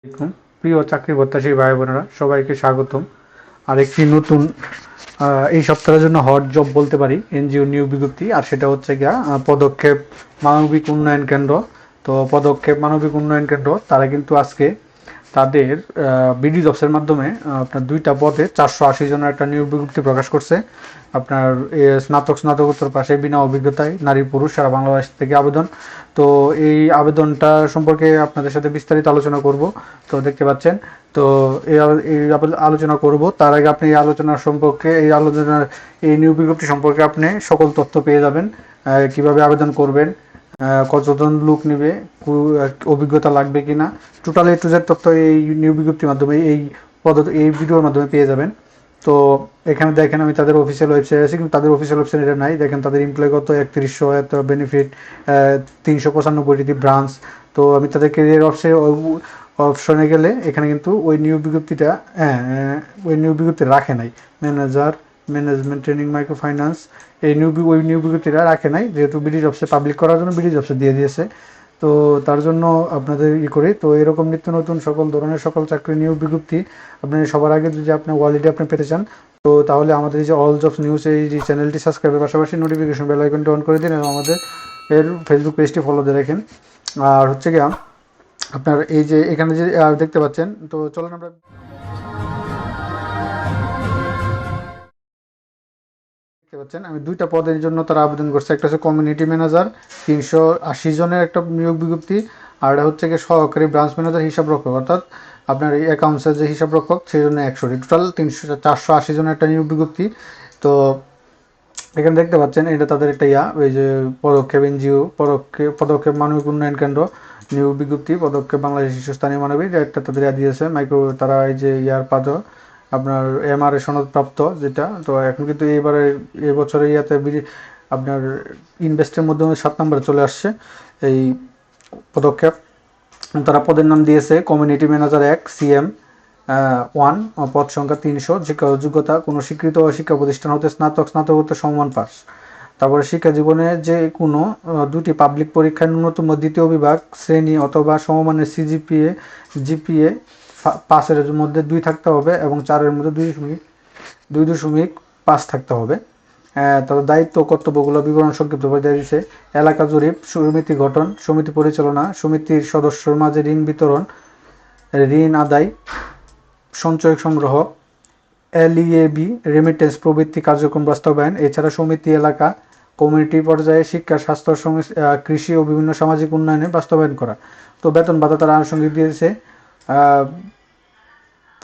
আলাইকুম। প্রিয় চাকরি প্রত্যাশী ভাই বোনেরা, সবাইকে স্বাগতম আরেকটি নতুন এই সপ্তাহের জন্য হট জব বলতে পারি এনজিও নিয়োগ বিজ্ঞপ্তি। আর সেটা হচ্ছে গিয়া পদক্ষেপ মানবিক উন্নয়ন কেন্দ্র। তো পদক্ষেপ মানবিক উন্নয়ন কেন্দ্র তারা কিন্তু আজকে তাদের বিডি জবসের মাধ্যমে আপনার 2টা পদে 480 জনের একটা নিয়োগ বিজ্ঞপ্তি প্রকাশ করছে। আপনার স্নাতকোত্তর পাশে বিনা অভিজ্ঞতায় নারী পুরুষ সারা বাংলাদেশ থেকে আবেদন। তো এই আবেদনটা সম্পর্কে আপনাদের সাথে বিস্তারিত আলোচনা করব। তো দেখতে পাচ্ছেন, তো এই আলোচনা করব। তার আগে আপনি এই আলোচনা সম্পর্কে এই নিয়োগ বিজ্ঞপ্তি সম্পর্কে আপনি সকল তথ্য পেয়ে যাবেন। কিভাবে আবেদন করবেন, কতজন লোক নেবে, অভিজ্ঞতা লাগবে কিনা, টোটাল A to Z তথ্য এই নিয়োগ বিজ্ঞপ্তির মাধ্যমে এই ভিডিওর মাধ্যমে পেয়ে যাবেন। তো এখানে দেখেন আমি তাদের অফিসিয়াল ওয়েবসাইট আছে, কিন্তু তাদের অফিসিয়াল ওয়েবসাইট এটা নাই। দেখেন তাদের এমপ্লয় কত 3100, এত বেনিফিট 395টি ব্রাঞ্চ। তো আমি তাদের কেরিয়ার অপশনে গেলে এখানে কিন্তু ওই নিয়োগ বিজ্ঞপ্তিটা, ওই নিয়োগ বিজ্ঞপ্তি রাখে নাই। Manager management training micro finance, ওই নিয়োগ বিজ্ঞপ্তিটা রাখে নাই, যেহেতু বিডি জবসে পাবলিক করার জন্য বিডি জবসে দিয়ে দিয়েছে। তো তার জন্য আপনাদের করি। তো এরকম নিত্য নতুন সকল ধরনের সকল চাকরি নিয়োগ বিজ্ঞপ্তি আপনি সবার আগে যদি আপনি ওয়ালিডে আপনি পেতে চান, তো তাহলে আমাদের এই যে অল জবস নিউজ এই যে চ্যানেলটি সাবস্ক্রাইবের পাশাপাশি নোটিফিকেশন বেল আইকনটি অন করে দিন এবং আমাদের ফেসবুক পেজটি ফলো দিয়ে রাখেন। আর হচ্ছে গিয়া আপনার এই যে এখানে যে দেখতে পাচ্ছেন, তো চলুন আমরা দেখতে পাচ্ছেন আমি 2টা পদের জন্য তারা আবেদন করছে। একটা হচ্ছে কমিউনিটি ম্যানেজার, 380 জনের একটা নিয়োগ বিজ্ঞপ্তি। আর এটা হচ্ছে কি সহকারী ব্রাঞ্চ ম্যানেজার হিসাব রক্ষক, অর্থাৎ আপনার এই অ্যাকাউন্টসের যে হিসাব রক্ষক সেই জন্য 100টি, টোটাল 480 জনের একটা নিয়োগ বিজ্ঞপ্তি। তো এখানে দেখতে পাচ্ছেন এটা তাদের একটা ওই যে পদক্ষেপ এনজিও, পদক্ষেপ মানবিক উন্নয়ন কেন্দ্র নিয়োগ বিজ্ঞপ্তি, পদক্ষেপ বাংলাদেশ শীর্ষস্থানীয় মানবিক একটা তাদের দিয়েছে মাইক্রো। তারা এই যে পাদ আপনার MRA সনদ প্রাপ্ত যেটা। তো এখন কিন্তু এবছরে আপনার ইনভেস্টের মাধ্যমে 7 নম্বরে চলে আসছে এই পদক্ষেপ। তারা পদের নাম দিয়েছে কমিউনিটি ম্যানেজার 1 CM 1, পদ সংখ্যা 300। শিক্ষা যোগ্যতা কোনো স্বীকৃত শিক্ষা প্রতিষ্ঠান হতে স্নাতকোত্তর সমমান পাস। তারপরে শিক্ষা জীবনে যে কোনো 2টি পাবলিক পরীক্ষায় ন্যূনতম দ্বিতীয় বিভাগ শ্রেণী অথবা সমমানের জিপিএ 5-এর মধ্যে 2 থাকতে হবে এবং 4-এর মধ্যে 2.5 থাকতে হবে। তাদের দায়িত্ব কর্তব্যগুলো বিবরণ সংক্ষিপ্ত দেওয়া দিয়েছে। এলাকা জরিপ, সমিতি গঠন, সমিতি পরিচালনা, সমিতির সদস্যর মাঝে ঋণ বিতরণ, ঋণ আদায়, সঞ্চয় সংগ্রহ, LEAB রেমিটেন্স প্রভৃতি কার্যক্রম বাস্তবায়ন। এছাড়া সমিতি এলাকা কমিউনিটি পর্যায়ে শিক্ষা, স্বাস্থ্য, কৃষি ও বিভিন্ন সামাজিক উন্নয়নে বাস্তবায়ন করা। তো বেতন ভাতা তারা আনুষঙ্গিক দিয়েছে।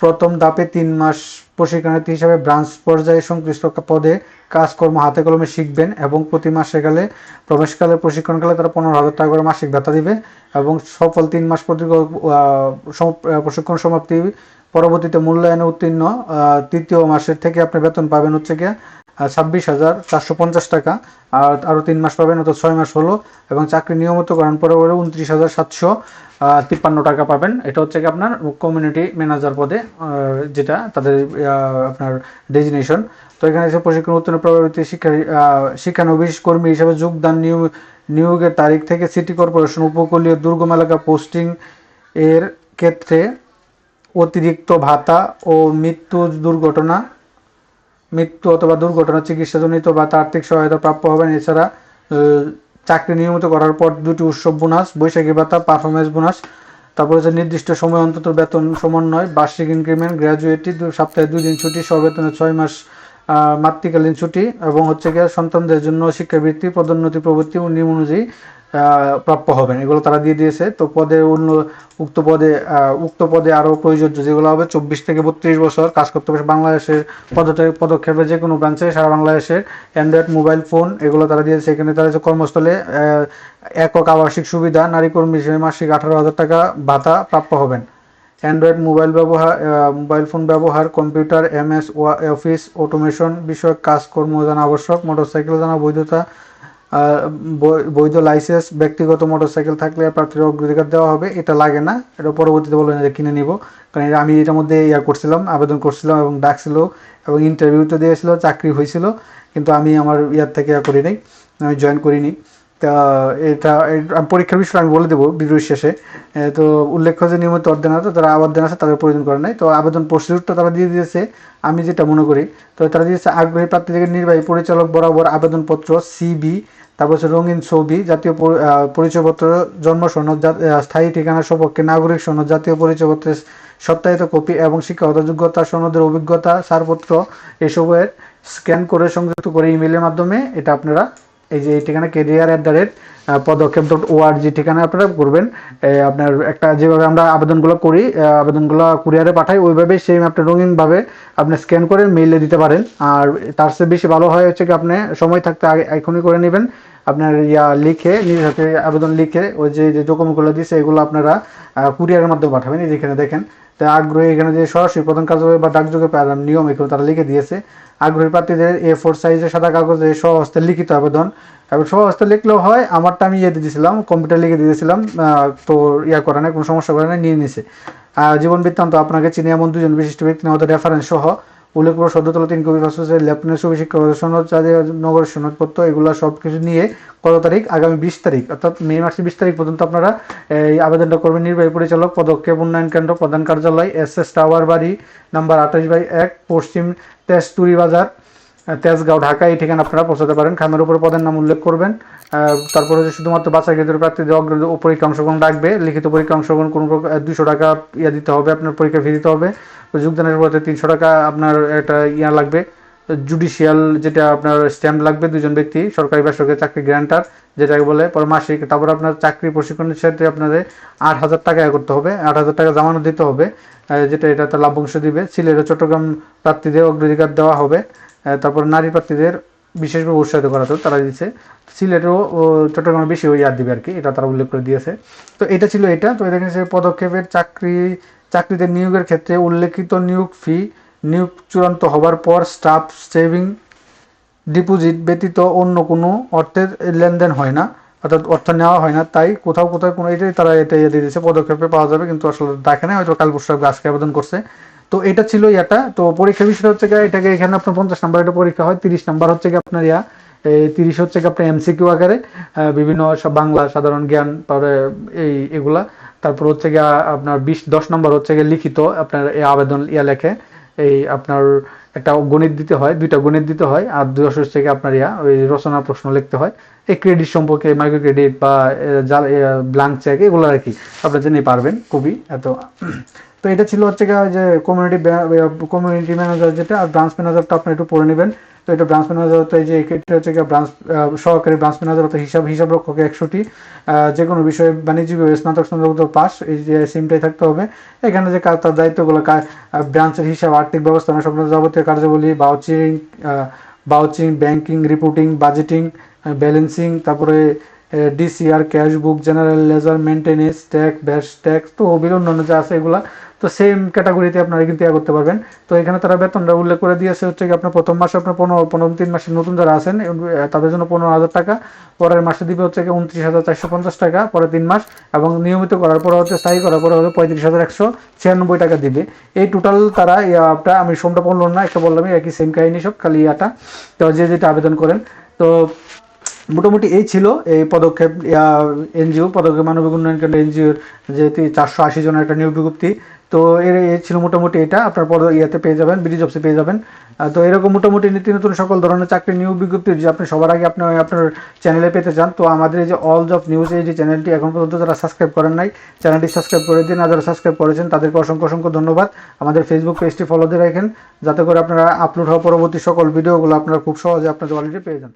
প্রথম ধাপে 3 মাস প্রশিক্ষণার্থী হিসাবে ব্রাঞ্চ পর্যায়ে সংশ্লিষ্ট পদে কাজকর্ম হাতে কলমে শিখবেন এবং প্রতি মাসে প্রবেশকালে প্রশিক্ষণকালে তারা 15,000 টাকা করে মাসিক ভাতা দিবে এবং সফল 3 মাস প্রশিক্ষণ সমাপ্তি পরবর্তীতে মূল্যায়নে উত্তীর্ণ তৃতীয় মাসের থেকে আপনি বেতন পাবেন হচ্ছে গিয়ে 26,450 টাকা। আর আরও 3 মাস পাবেন, অর্থাৎ 6 মাস হলো। এবং চাকরি নিয়মিতকরণ পরে 29,753 টাকা পাবেন। এটা হচ্ছে কি আপনার কমিউনিটি ম্যানেজার পদে, যেটা তাদের আপনার ডেজিনেশন। তো এখানে এসে প্রশিক্ষণ উত্তীর্ণ প্রভাবিত শিক্ষানবিশ কর্মী হিসেবে যোগদান নিয়োগের তারিখ থেকে সিটি কর্পোরেশন উপকূলীয় দুর্গম এলাকা পোস্টিং এর ক্ষেত্রে অতিরিক্ত ভাতা ও মৃত্যু অথবা দুর্ঘটনা চিকিৎসাজনিত ভাতা আর্থিক সহায়তা প্রাপ্য হবেন। এছাড়া চাকরি নিয়মিত করার পর 2টি উৎসব বোনাস, বৈশাখী ভাতা, পারফরমেন্স বোনাস, তারপরে যে নির্দিষ্ট সময় অন্তত বেতন সমন্বয়, বার্ষিক ইনক্রিমেন্ট, গ্র্যাজুয়েটি, সপ্তাহে 2 দিন ছুটি, সবেতনে 6 মাস মাতৃকালীন ছুটি এবং হচ্ছে গিয়ে সন্তানদের জন্য শিক্ষাবৃত্তি, পদোন্নতি প্রভৃতি নিয়ম অনুযায়ী প্রাপ্য হবেন। এগুলো তারা দিয়ে দিয়েছে। তো উক্ত পদে আরও প্রযোজ্য যেগুলো হবে 24 থেকে 32 বছর কাজ করতে হবে বাংলাদেশের পদক্ষেপে যে কোনো ব্রাঞ্চে সারা বাংলাদেশের অ্যান্ড্রয়েড মোবাইল ফোন এগুলো তারা দিয়েছে। এখানে তারা কর্মস্থলে একক আবাসিক সুবিধা, নারী কর্মী হিসেবে মাসিক 18,000 টাকা ভাতা প্রাপ্য হবেন। অ্যান্ড্রয়েড মোবাইল ফোন ব্যবহার, কম্পিউটার, MS অফিস অটোমেশন বিষয়ক কাজকর্ম জানা আবশ্যক। মোটরসাইকেল জানা বৈধ লাইসেন্স, ব্যক্তিগত মোটরসাইকেল থাকলে প্রার্থীর অগ্রাধিকার দেওয়া হবে। এটা লাগে না, এটা পরবর্তীতে বলবেন যে কিনে নিব, কারণ আমি এটার মধ্যে আবেদন করছিলাম এবং ডাকছিল এবং ইন্টারভিউতে দিয়েছিল, চাকরি হয়েছিল, কিন্তু আমি আমার থেকে করি নাই, আমি জয়েন করিনি। তা আমি পরীক্ষার বিষয়ে আমি বলে দেবো ভিডিওর শেষে। তো উল্লেখ্য যে নিয়মিত অধ্যয়ন আছে, তারা অধ্যয়ন আছে তাদের প্রয়োজন করে নাই। তো আবেদন প্রসিডিউরটা তারা দিয়ে দিয়েছে, আমি যেটা মনে করি। তো তারা দিয়েছে আগ্রহী প্রার্থী থেকে নির্বাহী পরিচালক বরাবর আবেদনপত্র, সিবি, তারপর হচ্ছে রঙিন ছবি, জাতীয় পরিচয়পত্র, জন্ম সনদ, স্থায়ী ঠিকানা সপক্ষে নাগরিক সনদ, জাতীয় পরিচয়পত্রের সত্যায়িত কপি এবং শিক্ষাগত যোগ্যতা সনদের অভিজ্ঞতা ছাড়পত্র এসবের স্ক্যান করে সংযুক্ত করে ইমেলের মাধ্যমে এটা আপনারা এই যে এই ঠিকানা career@পদক্ষেপ.org ঠিকানা আপনারা করবেন। আপনার একটা যেভাবে আমরা আবেদনগুলো করি, আবেদনগুলো কুরিয়ারে পাঠাই, ওইভাবে সেম আপনি রঙিনভাবে আপনি স্ক্যান করে মেইলে দিতে পারেন। আর তার চেয়ে বেশি ভালো হয় হচ্ছে কি আপনি সময় থাকতে এখনই করে নেবেন। আপনার লিখে নিজের হাতে আবেদন লিখে ওই যে ডকুমেন্টগুলো দিচ্ছে এগুলো আপনারা কুরিয়ারের মাধ্যমে পাঠাবেন। এই যেখানে দেখেন, তাই আগ্রহী এখানে যে সরাসরি প্রধান কার্যালয় বা ডাকযোগে নিয়ম এখানে তারা লিখে দিয়েছে। আগ্রহী প্রার্থীদের A4 সাইজের সাদা কাগজে স্বহস্তে লিখিত আবেদন, এবং স্বহস্তে লিখলেও হয়। আমারটা আমি দিয়েছিলাম, কম্পিউটার লিখে দিয়েছিলাম। তো করে না, কোনো সমস্যা করে না, নিয়ে নিছে। জীবন বৃত্তান্ত, আপনাকে চিনি এমন দুজন বিশিষ্ট ব্যক্তি আমাদের রেফারেন্স সহ উল্লেখপুর সদ্যতলা 3 কপি পাসপোর্ট, লেফটেন্যান্ট ছবি, শিক্ষক সনদ, নগর সনদপত্র, এগুলো সব কিছু নিয়ে কত তারিখ, আগামী 20 তারিখ অর্থাৎ মে মাসের 20 তারিখ পর্যন্ত আপনারা এই আবেদনটা করবেন। নির্বাহী পরিচালক, পদক্ষেপ উন্নয়ন কেন্দ্র, প্রধান কার্যালয়, SS টাওয়ার বাড়ি নাম্বার 28/1, পশ্চিম তেজতুরি বাজার, তেজগাঁও, ঢাকা। এই ঠিকানা আপনারা পৌঁছাতে পারেন। খামের উপরে পদের নাম উল্লেখ করবেন। তারপরে শুধুমাত্র বাছাইকৃত প্রার্থীদের পরীক্ষা অংশগ্রহণ রাখবে। লিখিত পরীক্ষা অংশগ্রহণ কোনো 200 টাকা দিতে হবে, আপনার পরীক্ষা ফি দিতে হবে। যোগদানের পরে 300 টাকা আপনার একটা লাগবে, জুডিশিয়াল যেটা আপনার স্ট্যাম্প লাগবে, 2জন ব্যক্তি সরকারি বেসরকারি চাকরি গ্রান্টার যেটাকে বলে, পরে মাসিক। তারপর আপনার চাকরি প্রশিক্ষণের সাথে আপনাদের 8,000 টাকা করতে হবে, 8,000 টাকা জামানত দিতে হবে, যেটা এটা তো লাভ্যাংশ দিবে। সিলেট ও চট্টগ্রাম প্রার্থীদের অগ্রাধিকার দেওয়া হবে। তারপর নারী প্রার্থীদের বিশেষভাবে উৎসাহিত করা তো তারা দিচ্ছে। সিলেটও ও চট্টগ্রামে বেশি দিবে আর কি, এটা তারা উল্লেখ করে দিয়েছে। তো এটা ছিল এটা। তো এটা পদক্ষেপের চাকরিতে নিয়োগের ক্ষেত্রে উল্লেখিত নিয়োগ ফি নিয়োগ চূড়ান্ত হবার পর স্টাফ সেভিং ডিপোজিট ব্যতীত অন্য কোনো অর্থের লেনদেন হয় না, অর্থাৎ অর্থ নেওয়া হয় না। তাই কোথাও কোনো এটাই তারা এটা দিয়ে দিয়েছে, পদক্ষেপে পাওয়া যাবে, কিন্তু আসলে দেখে না, হয়তো কাল পরশু আজকে আবেদন করছে। তো এটা ছিল এটা। তো পরীক্ষার বিষয়টা হচ্ছে এটাকে এখানে আপনার 50 নাম্বার একটা পরীক্ষা হয়, 30 নাম্বার হচ্ছে কি আপনার 30 হচ্ছে কি আপনার MCQ আকারে, বিভিন্ন সব বাংলা সাধারণ জ্ঞান, তারপরে এগুলা। তারপর হচ্ছে গিয়ে আপনার 10 নম্বর হচ্ছে গিয়ে লিখিত আপনার আবেদন লেখে। আপনার একটা গণিত দিতে হয়, 2টা গণিত দিতে হয়, আর 10 হচ্ছে গিয়ে আপনার ওই রচনা প্রশ্ন লিখতে হয়। এই ক্রেডিট সম্পর্কে, মাইক্রো ক্রেডিট বা ব্ল্যাঙ্ক চেক, এগুলো আর কি আপনারা জেনে পারবেন খুবই এত। তো এটা ছিল হচ্ছে গিয়ে যে কমিউনিটি ম্যানেজার যেটা, আর ব্রাঞ্চ ম্যানেজারটা আপনি একটু পড়ে নেবেন। তো এটা ব্রাঞ্চ ম্যানেজার হচ্ছে যে এটা হচ্ছে গিয়ে ব্রাঞ্চ সহকারী ব্রাঞ্চ ম্যানেজার অর্থাৎ হিসাব রক্ষক 100টি, যে কোনো বিষয়ে বাণিজ্যিক স্নাতক স্নাতকোত্তর পাস, এই যে সিমটাই থাকতে হবে। এখানে যে তার দায়িত্বগুলো, ব্রাঞ্চের হিসাব, আর্থিক ব্যবস্থাপনা সংক্রান্ত যাবতীয় কার্যাবলী, বাউচিং, ব্যাংকিং, রিপোর্টিং, বাজেটিং, ব্যালেন্সিং, তারপরে DCR, cash book, general ledger, maintenance, tax, base tax, তো বিভিন্ন যা আছে এগুলা তো সেম ক্যাটাগরিতে আপনারা কিন্তু করতে পারবেন। তো এখানে তারা বেতনটা উল্লেখ করে দিয়েছে হচ্ছে কি আপনার প্রথম মাসে আপনার 3 মাসের নতুন যারা আছেন তাদের জন্য 15,000 টাকা, পরের মাসে দিবে হচ্ছে 29,450 টাকা পরে 3 মাস, এবং নিয়মিত করার পরে হচ্ছে স্থায়ী করার পরে হচ্ছে 35,196 টাকা দিবে। এই টোটাল তারা আমি সোমটা বললাম না, একটা বললাম, একই সেম কাহিনী সব, খালি তো যেটা আবেদন করেন। তো মোটামুটি এই ছিল এই পদক্ষেপ NGO, পদক্ষেপ মানবিক উন্নয়ন কেন্দ্র NGOর যে 480 জনের একটা নিয়োগ বিজ্ঞপ্তি। তো এর ছিল মোটামুটি এটা, আপনার পেয়ে যাবেন, বিডি জবসে পেয়ে যাবেন। তো এরকম মোটামুটি নিত্য নতুন সকল ধরনের চাকরি নিয়োগ বিজ্ঞপ্তি যদি আপনি সবার আগে আপনার চ্যানেলে পেতে চান, তো আমাদের এই যে অল জব নিউজ এই যে চ্যানেলটি এখন পর্যন্ত যারা সাবস্ক্রাইব করেন নাই, চ্যানেলটি সাবস্ক্রাইব করে দিন। আর যারা সাবস্ক্রাইব করেছেন তাদেরকে অসংখ্য ধন্যবাদ। আমাদের ফেসবুক পেজটি ফলো দিয়ে রাখেন, যাতে করে আপনারা আপলোড হওয়া পরবর্তী সকল ভিডিওগুলো আপনারা খুব সহজে আপনাদের অলরেডি পেয়ে যান।